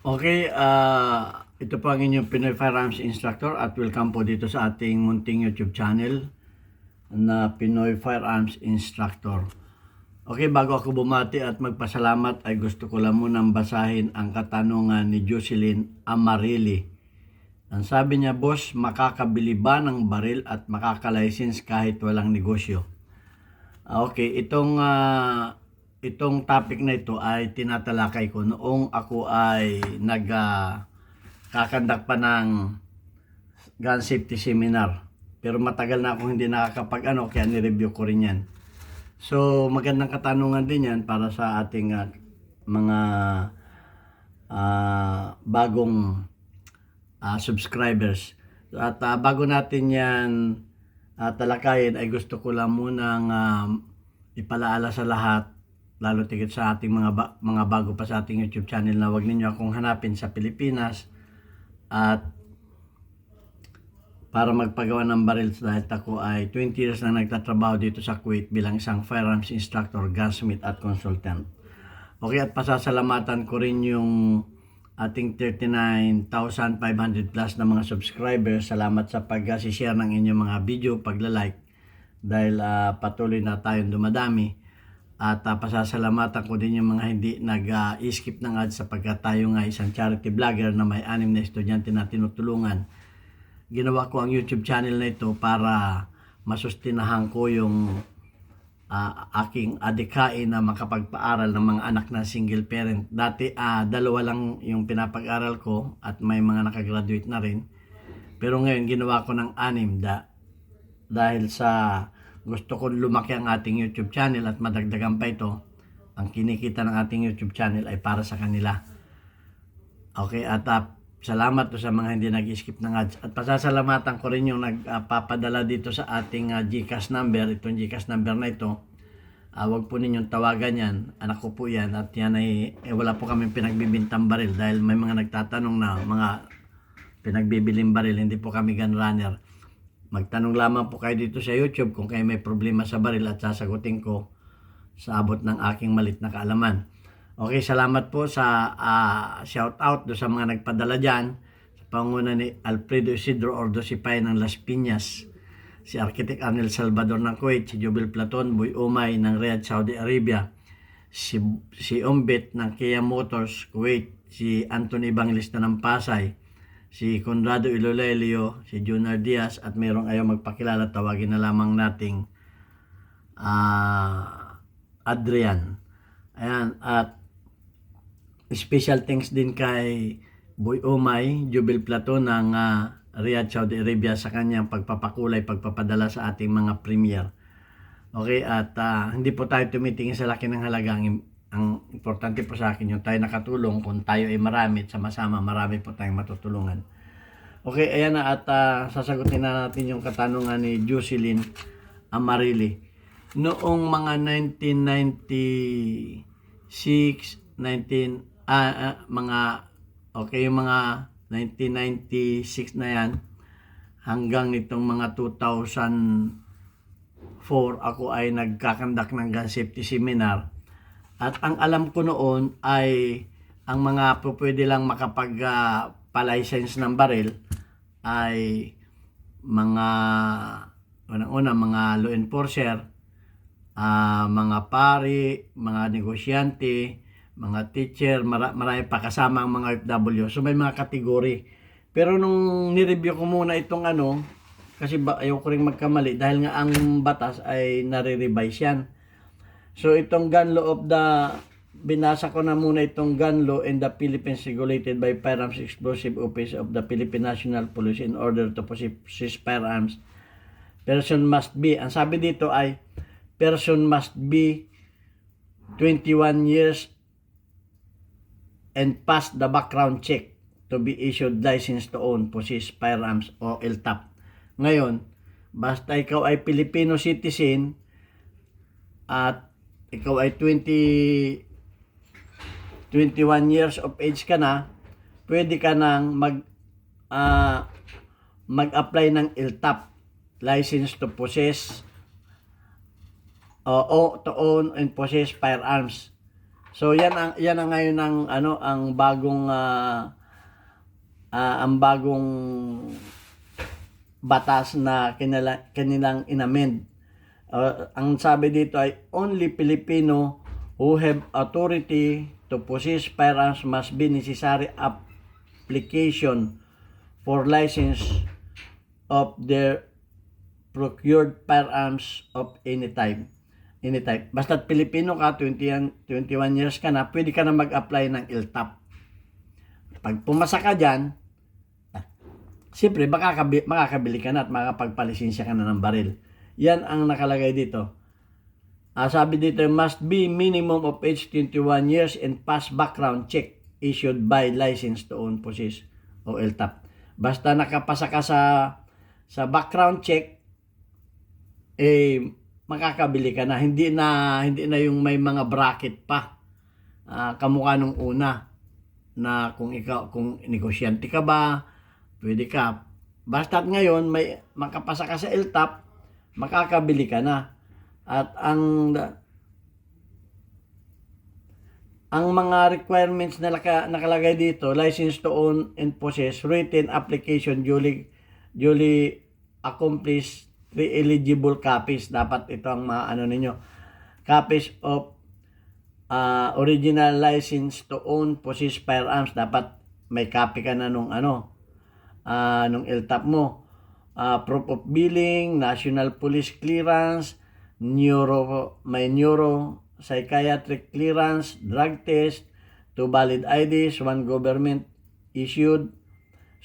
Okay, ito po ang inyong Pinoy Firearms Instructor at welcome po dito sa ating munting YouTube channel na Pinoy Firearms Instructor. Okay, bago ako bumati at magpasalamat ay gusto ko lang munang basahin ang katanungan ni Jocelyn Amarili. Ang sabi niya, Boss, makakabili ba ng baril at makakalicense kahit walang negosyo? Okay, itong topic na ito ay tinatalakay ko noong ako ay kakandak pa ng gun safety seminar. Pero matagal na akong hindi nakakapag kaya ni-review ko rin yan. So magandang katanungan din yan para sa ating mga bagong subscribers. At bago natin yan talakayin ay gusto ko lang munang ipalaala sa lahat, lalo tigit sa ating mga bago pa sa ating YouTube channel, na wag ninyo akong hanapin sa Pilipinas at para magpagawa ng barils, dahil ako ay 20 years na nagtatrabaho dito sa Kuwait bilang isang firearms instructor, gunsmith at consultant. Okay, at pasasalamatan ko rin yung ating 39,500 plus na mga subscribers. Salamat sa pag-share ng inyong mga video, pagla-like, dahil patuloy na tayong dumadami. At pasasalamatan ko din yung mga hindi nag-skip ng ads, sapagkat tayo nga isang charity vlogger na may 6 na estudyante na tinutulungan. Ginawa ko ang YouTube channel na ito para masustinahan ko yung aking adikain na makapagpaaral ng mga anak na single parent. Dati 2 lang yung pinapag-aral ko at may mga nakagraduate na rin. Pero ngayon ginawa ko ng 6 dahil sa gusto ko lumaki ang ating YouTube channel at madagdagan pa ito. Ang kinikita ng ating YouTube channel ay para sa kanila. Okay, at salamat to sa mga hindi nag-skip ng ads. At pasasalamatan ko rin yung nagpapadala dito sa ating GCash number. Itong GCash number na ito, wag po ninyong tawagan yan. Anak ko po yan. At yan ay wala po kami pinagbibintang baril, dahil may mga nagtatanong na mga pinagbibiling baril. Hindi po kami gun runner. Magtanong lamang po kayo dito sa YouTube kung kayo may problema sa baril at sasagutin ko sa abot ng aking malit na kaalaman. Okay, salamat po sa shout out do sa mga nagpadala dyan. Sa panguna ni Alfredo Isidro Ordosipay ng Las Piñas, si Architect Arnel Salvador ng Kuwait, si Jubel Platon Boy Umay ng Riyadh, Saudi Arabia, si Umbit ng Kia Motors, Kuwait, si Anthony Evangelista ng Pasay, si Conrado Ilolelio, si Junar Diaz, at mayroong ayaw magpakilala, tawagin na lamang nating Adrian. Ayan, at special thanks din kay Boy Umay, Jubel Platon ng Riyadh, Saudi Arabia, sa kanyang pagpapakulay, pagpapadala sa ating mga premier. Okay, at hindi po tayo tumitingin sa laki ng halaga. Ang importante po sa akin yung tayo nakatulong. Kung tayo ay marami at sama-sama, marami po tayong matutulungan. Okay, ayan na, at sasagutin na natin yung katanungan ni Jocelyn Amarili. Noong mga 1996, yung mga 1996 na yan, hanggang nitong mga 2004, ako ay nagkakandak ng gun safety seminar. At ang alam ko noon ay ang mga pwede lang makapag-license ng baril ay mga unang-una mga law enforcer, mga pari, mga negosyante, mga teacher, marami pa kasama ang mga OFW. So may mga kategory. Pero nung nireview ko muna itong kasi ayaw ko rin magkamali, dahil nga ang batas ay nare-revise yan. So itong gun law of binasa ko na muna itong gun law in the Philippines regulated by Firearms Explosive Office of the Philippine National Police in order to possess firearms. Person must be, ang sabi dito ay, person must be 21 years and pass the background check to be issued license to own, possess firearms o LTAP. Ngayon, basta ikaw ay Filipino citizen at ikaw ay 21 years of age ka na, pwede ka nang mag-apply ng LTAP, license to possess o to own and possess firearms. So yan ang ngayon ang ano ang bagong batas na kanilang inamend. Ang sabi dito ay only Filipino who have authority to possess firearms must be necessary application for license of their procured firearms of any type. Basta't Pilipino ka, 21 years ka na, pwede ka na mag-apply ng LTAP. Pag pumasa ka dyan, siyempre makakabili ka na at makakapagpalisensya ka na ng baril. Yan ang nakalagay dito. Sabi dito, must be minimum of age 21 years and pass background check issued by license to own possess o LTAP. Basta nakapasa ka sa background check, makakabili ka na. Hindi na yung may mga bracket pa. Kamukha nung una na kung negosyante ka ba, pwede ka. Basta ngayon may makapasa ka sa LTAP, makakabili ka na. At ang mga requirements na nakalagay dito, license to own and possess, written application duly accomplished, 3 eligible copies. Dapat ito ang ninyo. Copies of original license to own, possess firearms. Dapat may copy ka na nung LTAP mo. Proof of billing, national police clearance, may neuro psychiatric clearance, drug test, 2 valid IDs, 1 government issued.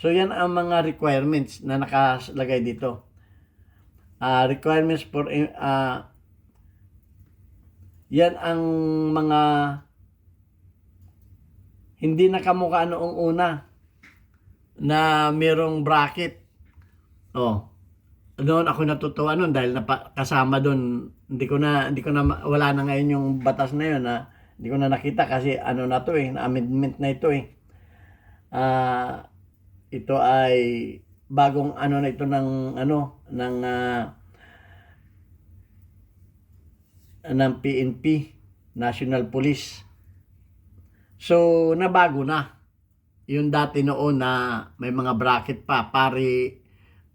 So yan ang mga requirements na nakalagay dito. Requirements for yan ang mga hindi nakamukha noong una na merong bracket. Noon ako natutuwa noon dahil kasama doon. Hindi ko na wala na ngayon yung batas na yun na hindi ko na nakita kasi na to amendment na ito ito ay bagong na ito ng PNP, National Police. So nabago na yung dati noon na may mga bracket pa, pari,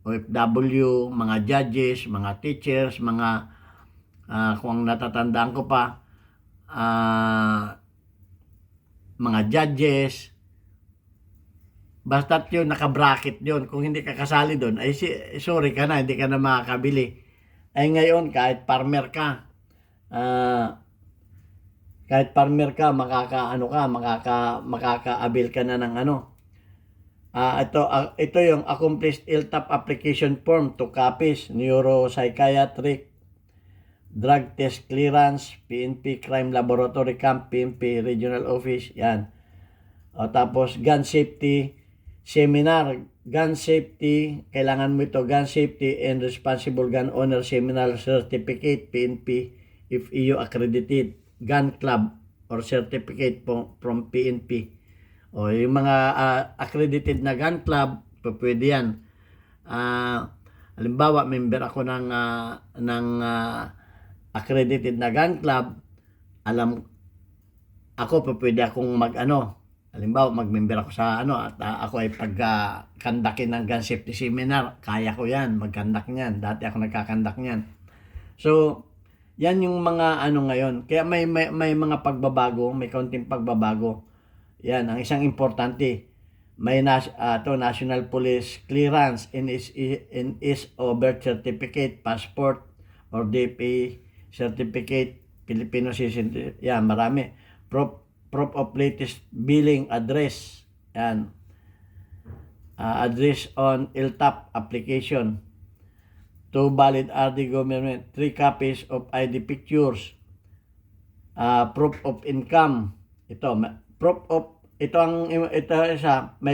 OFW, mga judges, mga teachers, mga kung natatandaan ko pa, mga judges. Basta't yun, naka-bracket yun. Kung hindi ka kasali doon, ay sorry ka na, hindi ka na makakabili. Ay ngayon, kahit farmer ka, makaka-avail ka na ng ito yung accomplished LTAP application form, 2 copies, neuropsychiatric, drug test clearance, PNP Crime Laboratory Camp, PNP Regional Office, yan. Tapos gun safety seminar, gun safety, kailangan mo ito, gun safety and responsible gun owner seminar certificate, PNP, if EU accredited, gun club or certificate from PNP. Yung mga accredited na gun club, pwede yan. Halimbawa, member ako ng accredited na gun club, pwede akong halimbawa, mag-member ako sa at ako ay pagkandakin ng gun safety seminar, kaya ko yan, mag-conduct niyan. Dati ako nagkakandak niyan. So, yan yung mga ngayon. Kaya may mga pagbabago, may kaunting pagbabago. Yan, ang isang importante, may National Police Clearance, NS o birth certificate, passport, or DP certificate, Filipino citizen, yan, marami. Proof of latest billing address, yan. Address on LTAP application, 2 valid RD government, 3 copies of ID pictures, proof of income, may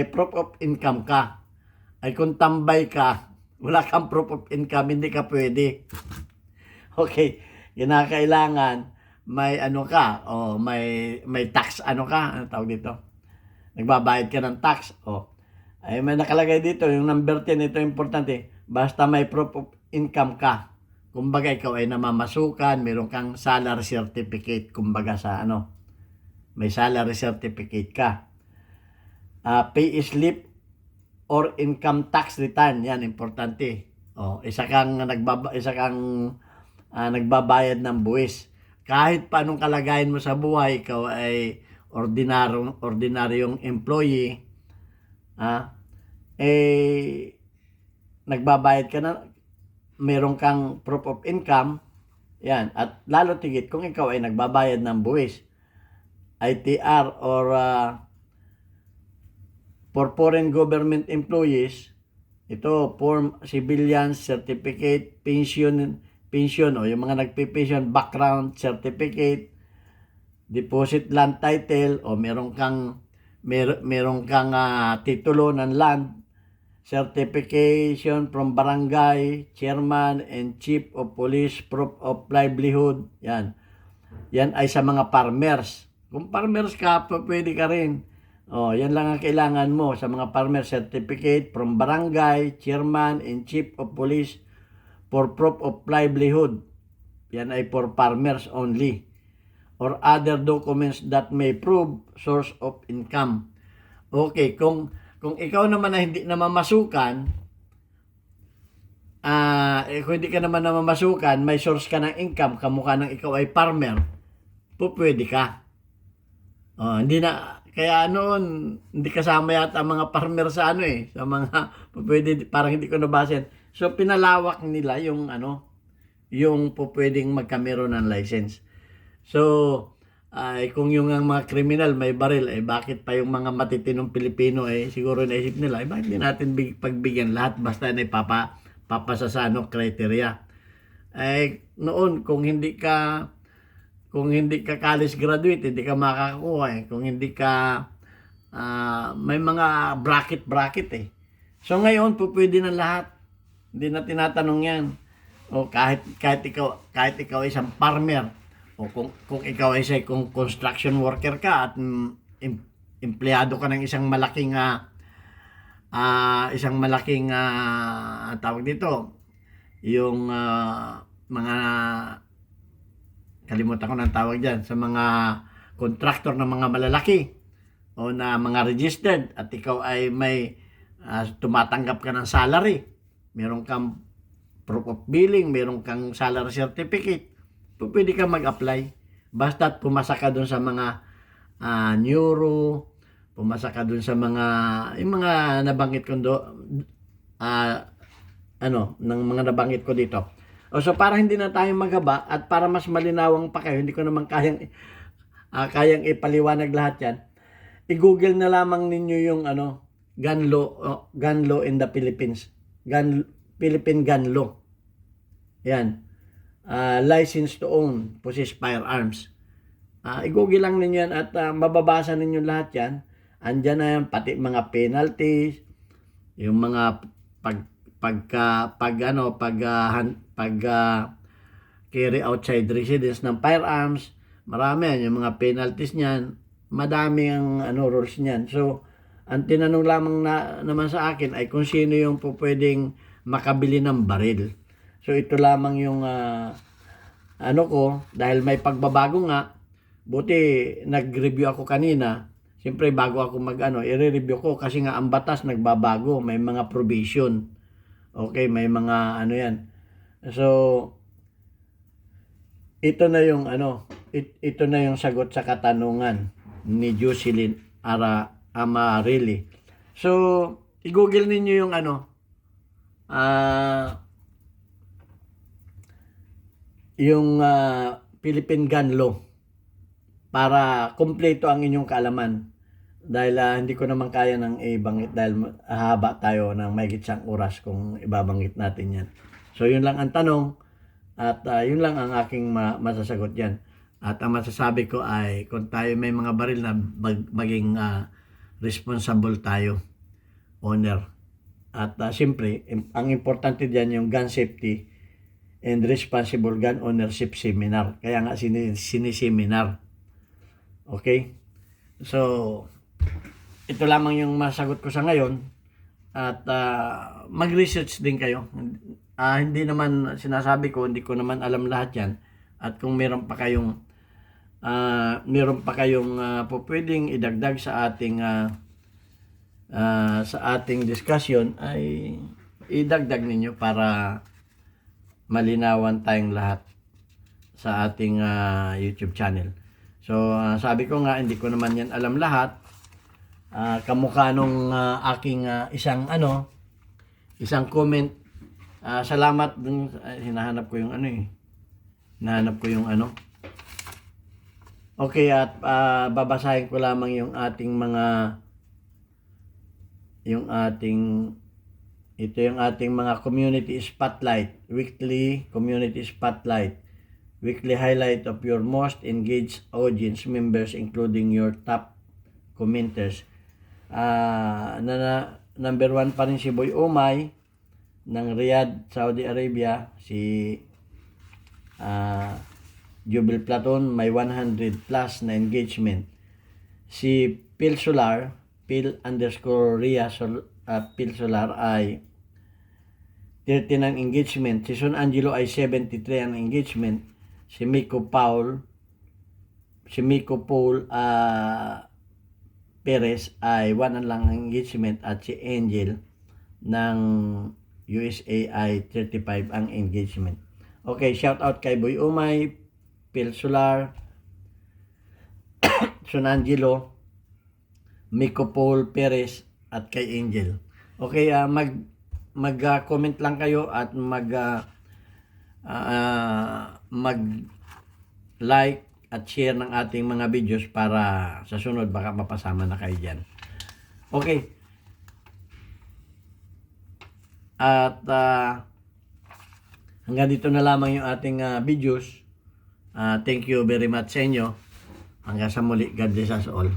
proof of income ka. Ay kung tambay ka, wala kang proof of income, hindi ka pwede. Okay, kinakailangan may ka, may tax tawag dito. Nagbabayad ka ng tax, ay may nakalagay dito, yung number 10, ito importante, basta may proof of income ka. Kumbaga ikaw ay namamasukan, meron kang salary certificate, kumbaga sa may salary certificate ka. Pay slip or income tax return, yan importante. Isa kang nagbabayad ng buwis. Kahit pa anong kalagayan mo sa buhay, ikaw ay ordinaryong employee, nagbabayad ka na, meron kang proof of income, yan. At lalo tigit kung ikaw ay nagbabayad ng buwis, ITR or for foreign government employees, ito, form civilian certificate, pension o yung mga nagpe-pension, background certificate, deposit land title o meron kang titulo ng land, certification from barangay, chairman and chief of police, proof of livelihood, yan. Yan ay sa mga farmers. Kung farmers ka, pwede ka rin. Yan lang ang kailangan mo sa mga farmer certificate from barangay, chairman, and chief of police for proof of livelihood. Yan ay for farmers only. Or other documents that may prove source of income. Okay, kung ikaw naman na hindi namamasukan, kung hindi ka naman namamasukan, may source ka ng income, kamukha ng ikaw ay farmer, pwede ka. Hindi na, kaya noon, hindi kasama yata ang mga farmer sa sa mga, pwede, parang hindi ko nabasin. So, pinalawak nila yung yung pwedeng magkameron ng license. So, kung yung mga kriminal may baril, bakit pa yung mga matitinong Pilipino, siguro naisip nila, bakit hindi natin pagbigyan lahat, basta na papasa sa criteria. Noon, kung hindi ka college graduate, hindi ka makakakuha. Kung hindi ka, may mga bracket. So ngayon, pwede na lahat. Hindi na tinatanong yan. O kahit ikaw ay isang farmer, o kung ikaw ay kung construction worker ka at empleyado ka ng isang malaking tawag dito, yung mga kalimutan ko ng tawag dyan, sa mga contractor ng mga malalaki o na mga registered at ikaw ay may tumatanggap ka ng salary, meron kang proof of billing, meron kang salary certificate, pwede ka mag-apply. Basta't pumasa ka dun sa mga neuro, pumasa ka dun sa yung mga nabanggit ko ng mga nabanggit ko dito. So para hindi na tayo maghaba at para mas malinawang pa kayo, hindi ko naman kayang ipaliwanag lahat yan. I-google na lamang ninyo yung gun law in the Philippines. Philippine gun law. Yan. License to own, possess firearms. I-google lang ninyo yan at mababasa ninyo lahat yan. Andyan na yan, pati mga penalties, yung mga carry outside residence ng firearms, marami yan, yung mga penalties niyan, madami ang rules niyan. So, ang tinanong lamang naman sa akin ay kung sino yung pwedeng makabili ng baril. So, ito lamang yung ko, dahil may pagbabago nga, buti nag-review ako kanina. Siyempre, bago ako i-review ko kasi nga ang batas nagbabago, may mga provision. Okay, may mga yan. So, ito na yung sagot sa katanungan ni Jocelyn Amarili. So, i-google ninyo yung Philippine Gun Law para kumpleto ang inyong kaalaman. Dahil hindi ko naman kaya nang ibanggit dahil haba tayo ng mahigit 1 oras kung ibabanggit natin yan. So yun lang ang tanong at yun lang ang aking masasagot yan. At ang masasabi ko ay kung tayo may mga baril na maging responsible tayo, owner. At siyempre, ang importante dyan yung gun safety and responsible gun ownership seminar. Kaya nga siniseminar. Okay? So, ito lamang yung masagot ko sa ngayon at mag-research din kayo. Hindi naman sinasabi ko, hindi ko naman alam lahat yan. At kung meron pa kayong meron pa kayong pwedeng idagdag sa ating discussion, ay idagdag ninyo para malinawan tayong lahat sa ating YouTube channel. So, sabi ko nga, hindi ko naman yan alam lahat. Kamukha nung aking isang comment. Salamat dun, hinahanap ko yung Okay, at babasahin ko lamang yung ating mga community spotlight, weekly community spotlight, weekly highlight of your most engaged audience members including your top commenters. Number 1 pa rin si Boy Umay ng Riyadh, Saudi Arabia. Si Jubil Platon may 100 plus na engagement. Si Phil Solar, Phil_Ria Phil Solar ay 30 ng engagement. Si Son Angelo ay 73 ang engagement. Si Miko Paul Perez ay 1 lang ang engagement, at si Angel ng USA ay 35 ang engagement. Okay, shout out kay Boy Umay, Phil Solar, Son Angelo, Miko Paul Perez, at kay Angel. Okay, mag-comment lang kayo at mag-like at share ng ating mga videos para sa sunod baka mapasama na kayo dyan. Okay. At hanggang dito na lamang yung ating videos. Thank you very much sa inyo. Hanggang sa muli. God bless us all.